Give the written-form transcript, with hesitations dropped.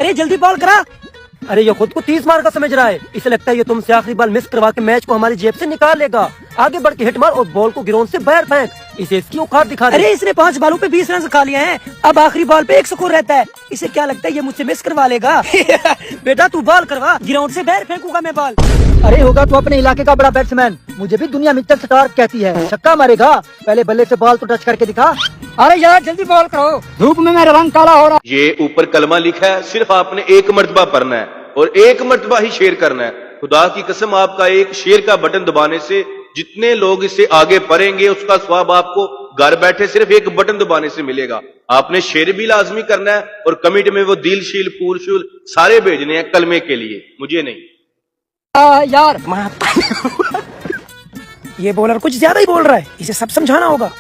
अरे जल्दी बॉल करा। अरे ये खुद को 30 मार का समझ रहा है, इसे लगता है ये तुमसे आखिरी बॉल मिस करवा के मैच को हमारी जेब से निकाल लेगा। आगे बढ़ के हिट मार और बॉल को ग्राउंड से बाहर फेंक, इसे इसकी औकात दिखा दे। अरे इसने 5 बॉलों पे 20 रन खा लिए हैं, अब आखिरी बॉल पे 1 स्कोर रहता है। इसे क्या लगता है ये मुझसे मिस करवा लेगा? बेटा तू बॉल करवा, ग्राउंड से बाहर फेंकूंगा मैं बॉल। अरे होगा तो अपने इलाके का बड़ा बैट्समैन, मुझे भी दुनिया मित्तल स्टार्क कहती है। छक्का मारेगा, पहले बल्ले से बॉल तो टच करके दिखा। अरे यार जल्दी बॉल करो, धूप में मेरा रंग काला हो रहा। ये ऊपर कलमा लिखा है, सिर्फ आपने 1 मर्तबा पढ़ना है और 1 मर्तबा ही शेयर करना है। खुदा की कसम, आपका एक शेयर का बटन दबाने से जितने लोग इसे आगे पढ़ेंगे उसका स्वाब आपको घर बैठे सिर्फ 1 बटन दबाने से मिलेगा। आपने शेयर भी लाजमी करना है और कमेंट में वो दिल शील फूल शूल सारे भेजने हैं कलमे के लिए, मुझे नहीं। यार ये बॉलर कुछ ज्यादा ही बोल रहा है, इसे सब समझाना होगा।